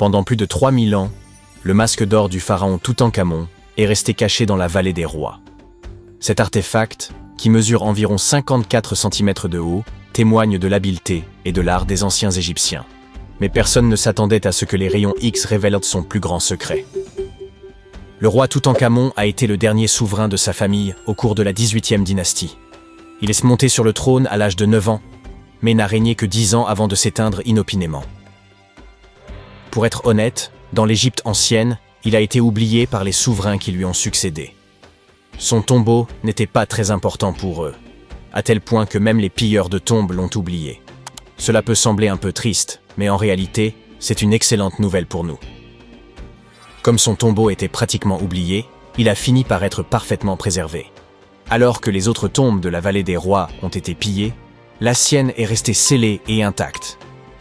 Pendant plus de 3000 ans, le masque d'or du pharaon Toutankhamon est resté caché dans la vallée des rois. Cet artefact, qui mesure environ 54 cm de haut, témoigne de l'habileté et de l'art des anciens Égyptiens. Mais personne ne s'attendait à ce que les rayons X révèlent son plus grand secret. Le roi Toutankhamon a été le dernier souverain de sa famille au cours de la 18e dynastie. Il est monté sur le trône à l'âge de 9 ans, mais n'a régné que 10 ans avant de s'éteindre inopinément. Pour être honnête, dans l'Égypte ancienne, il a été oublié par les souverains qui lui ont succédé. Son tombeau n'était pas très important pour eux, à tel point que même les pilleurs de tombes l'ont oublié. Cela peut sembler un peu triste, mais en réalité, c'est une excellente nouvelle pour nous. Comme son tombeau était pratiquement oublié, il a fini par être parfaitement préservé. Alors que les autres tombes de la vallée des rois ont été pillées, la sienne est restée scellée et intacte.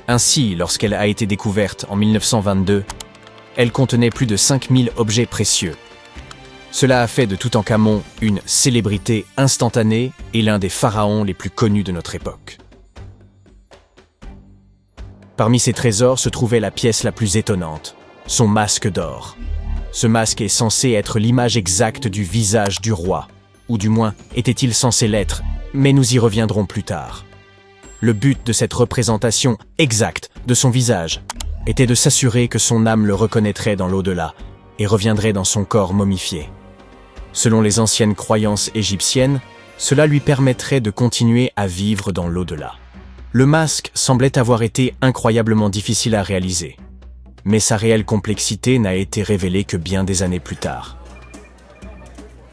Ainsi, lorsqu'elle a été découverte en 1922, elle contenait plus de 5000 objets précieux. Cela a fait de Toutankhamon une célébrité instantanée et l'un des pharaons les plus connus de notre époque. Parmi ces trésors se trouvait la pièce la plus étonnante, son masque d'or. Ce masque est censé être l'image exacte du visage du roi, ou du moins était-il censé l'être, mais nous y reviendrons plus tard. Le but de cette représentation exacte de son visage était de s'assurer que son âme le reconnaîtrait dans l'au-delà et reviendrait dans son corps momifié. Selon les anciennes croyances égyptiennes, cela lui permettrait de continuer à vivre dans l'au-delà. Le masque semblait avoir été incroyablement difficile à réaliser, mais sa réelle complexité n'a été révélée que bien des années plus tard.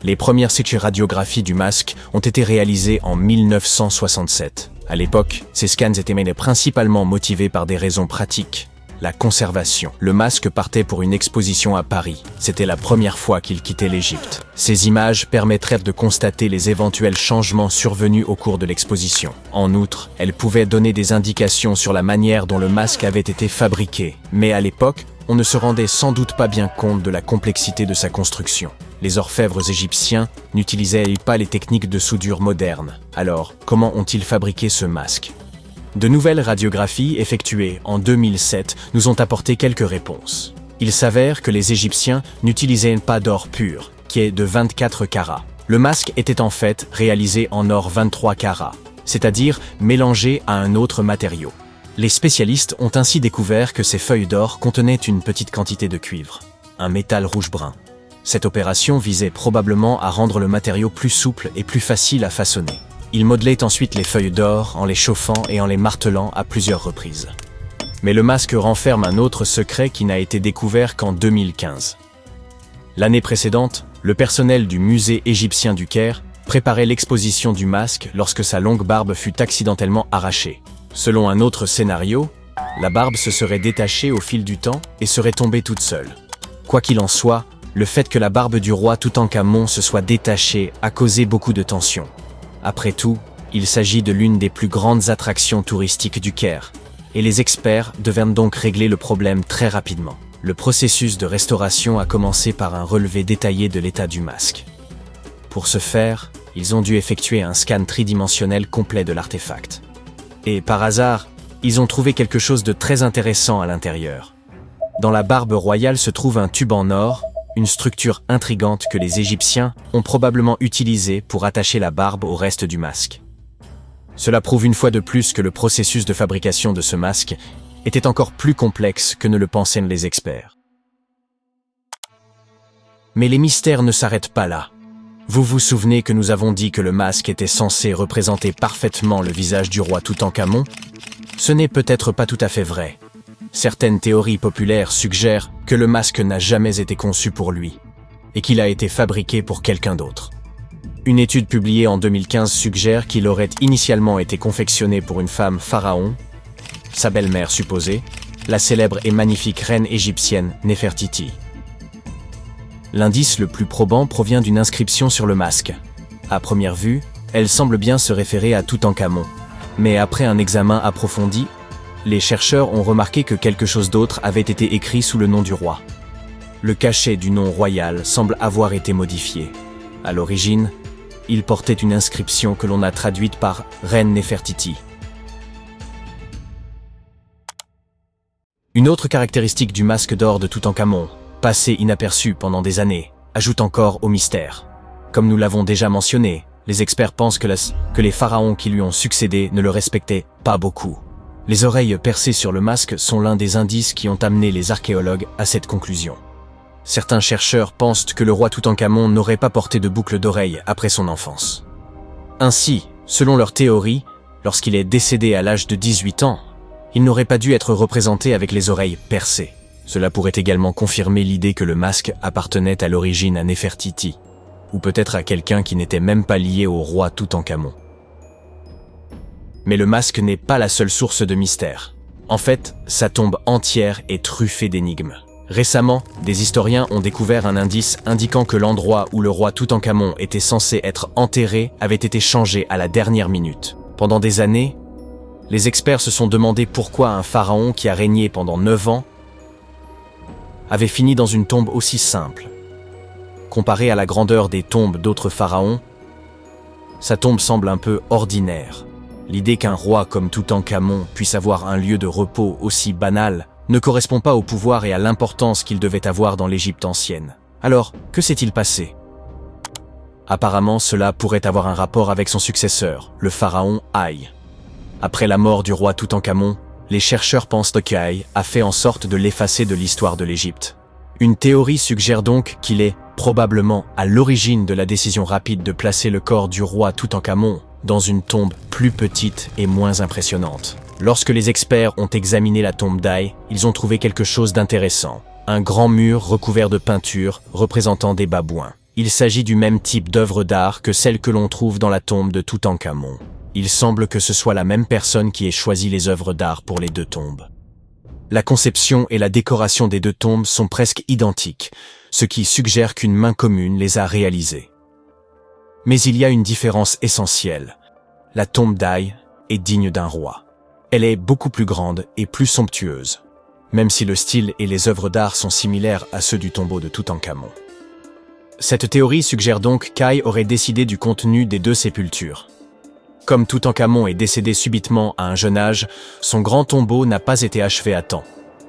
Les premières radiographies du masque ont été réalisées en 1967. À l'époque, ces scans étaient menés principalement motivés par des raisons pratiques. La conservation. Le masque partait pour une exposition à Paris. C'était la première fois qu'il quittait l'Égypte. Ces images permettraient de constater les éventuels changements survenus au cours de l'exposition. En outre, elles pouvaient donner des indications sur la manière dont le masque avait été fabriqué. Mais à l'époque, on ne se rendait sans doute pas bien compte de la complexité de sa construction. Les orfèvres égyptiens n'utilisaient pas les techniques de soudure modernes. Alors, comment ont-ils fabriqué ce masque ? De nouvelles radiographies effectuées en 2007 nous ont apporté quelques réponses. Il s'avère que les Égyptiens n'utilisaient pas d'or pur, qui est de 24 carats. Le masque était en fait réalisé en or 23 carats, c'est-à-dire mélangé à un autre matériau. Les spécialistes ont ainsi découvert que ces feuilles d'or contenaient une petite quantité de cuivre, un métal rouge-brun. Cette opération visait probablement à rendre le matériau plus souple et plus facile à façonner. Il modelait ensuite les feuilles d'or en les chauffant et en les martelant à plusieurs reprises. Mais le masque renferme un autre secret qui n'a été découvert qu'en 2015. L'année précédente, le personnel du musée égyptien du Caire préparait l'exposition du masque lorsque sa longue barbe fut accidentellement arrachée. Selon un autre scénario, la barbe se serait détachée au fil du temps et serait tombée toute seule. Quoi qu'il en soit, le fait que la barbe du roi Toutankhamon se soit détachée a causé beaucoup de tension. Après tout, il s'agit de l'une des plus grandes attractions touristiques du Caire, et les experts devaient donc régler le problème très rapidement. Le processus de restauration a commencé par un relevé détaillé de l'état du masque. Pour ce faire, ils ont dû effectuer un scan tridimensionnel complet de l'artefact. Et par hasard, ils ont trouvé quelque chose de très intéressant à l'intérieur. Dans la barbe royale se trouve un tube en or, une structure intrigante que les Égyptiens ont probablement utilisée pour attacher la barbe au reste du masque. Cela prouve une fois de plus que le processus de fabrication de ce masque était encore plus complexe que ne le pensaient les experts. Mais les mystères ne s'arrêtent pas là. Vous vous souvenez que nous avons dit que le masque était censé représenter parfaitement le visage du roi Toutankhamon ? Ce n'est peut-être pas tout à fait vrai. Certaines théories populaires suggèrent que le masque n'a jamais été conçu pour lui et qu'il a été fabriqué pour quelqu'un d'autre. Une étude publiée en 2015 suggère qu'il aurait initialement été confectionné pour une femme pharaon, sa belle-mère supposée, la célèbre et magnifique reine égyptienne Néfertiti. L'indice le plus probant provient d'une inscription sur le masque. À première vue, elle semble bien se référer à Toutankhamon, mais après un examen approfondi, les chercheurs ont remarqué que quelque chose d'autre avait été écrit sous le nom du roi. Le cachet du nom royal semble avoir été modifié. À l'origine, il portait une inscription que l'on a traduite par « Reine Néfertiti ». Une autre caractéristique du masque d'or de Toutankhamon, passé inaperçu pendant des années, ajoute encore au mystère. Comme nous l'avons déjà mentionné, les experts pensent que les pharaons qui lui ont succédé ne le respectaient pas beaucoup. Les oreilles percées sur le masque sont l'un des indices qui ont amené les archéologues à cette conclusion. Certains chercheurs pensent que le roi Toutankhamon n'aurait pas porté de boucle d'oreille après son enfance. Ainsi, selon leur théorie, lorsqu'il est décédé à l'âge de 18 ans, il n'aurait pas dû être représenté avec les oreilles percées. Cela pourrait également confirmer l'idée que le masque appartenait à l'origine à Néfertiti, ou peut-être à quelqu'un qui n'était même pas lié au roi Toutankhamon. Mais le masque n'est pas la seule source de mystère. En fait, sa tombe entière est truffée d'énigmes. Récemment, des historiens ont découvert un indice indiquant que l'endroit où le roi Toutankhamon était censé être enterré avait été changé à la dernière minute. Pendant des années, les experts se sont demandé pourquoi un pharaon qui a régné pendant 9 ans avait fini dans une tombe aussi simple. Comparé à la grandeur des tombes d'autres pharaons, sa tombe semble un peu ordinaire. L'idée qu'un roi comme Toutankhamon puisse avoir un lieu de repos aussi banal ne correspond pas au pouvoir et à l'importance qu'il devait avoir dans l'Égypte ancienne. Alors, que s'est-il passé? Apparemment, cela pourrait avoir un rapport avec son successeur, le pharaon Haï. Après la mort du roi Toutankhamon, les chercheurs pensent qu'Haï a fait en sorte de l'effacer de l'histoire de l'Égypte. Une théorie suggère donc qu'il est probablement à l'origine de la décision rapide de placer le corps du roi Toutankhamon dans une tombe plus petite et moins impressionnante. Lorsque les experts ont examiné la tombe d'Haï, ils ont trouvé quelque chose d'intéressant. Un grand mur recouvert de peintures représentant des babouins. Il s'agit du même type d'œuvre d'art que celle que l'on trouve dans la tombe de Toutankhamon. Il semble que ce soit la même personne qui ait choisi les œuvres d'art pour les deux tombes. La conception et la décoration des deux tombes sont presque identiques, ce qui suggère qu'une main commune les a réalisées. Mais il y a une différence essentielle. La tombe d'Haï est digne d'un roi. Elle est beaucoup plus grande et plus somptueuse, même si le style et les œuvres d'art sont similaires à ceux du tombeau de Toutankhamon. Cette théorie suggère donc qu'Haï aurait décidé du contenu des deux sépultures. Comme Toutankhamon est décédé subitement à un jeune âge, son grand tombeau n'a pas été achevé à temps.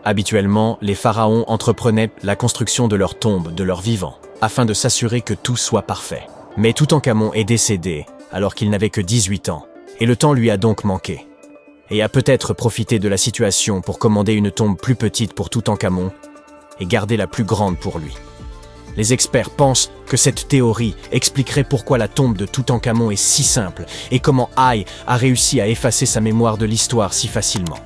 Habituellement, les pharaons entreprenaient la construction de leur tombe de leur vivant, afin de s'assurer que tout soit parfait. Mais Toutankhamon est décédé alors qu'il n'avait que 18 ans, et le temps lui a donc manqué. Et a peut-être profité de la situation pour commander une tombe plus petite pour Toutankhamon et garder la plus grande pour lui. Les experts pensent que cette théorie expliquerait pourquoi la tombe de Toutankhamon est si simple et comment Haï a réussi à effacer sa mémoire de l'histoire si facilement.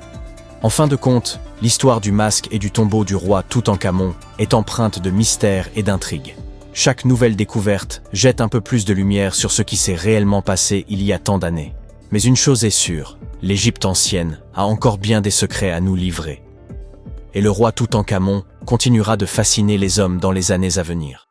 En fin de compte, l'histoire du masque et du tombeau du roi Toutankhamon est empreinte de mystère et d'intrigue. Chaque nouvelle découverte jette un peu plus de lumière sur ce qui s'est réellement passé il y a tant d'années. Mais une chose est sûre, l'Égypte ancienne a encore bien des secrets à nous livrer. Et le roi Toutankhamon continuera de fasciner les hommes dans les années à venir.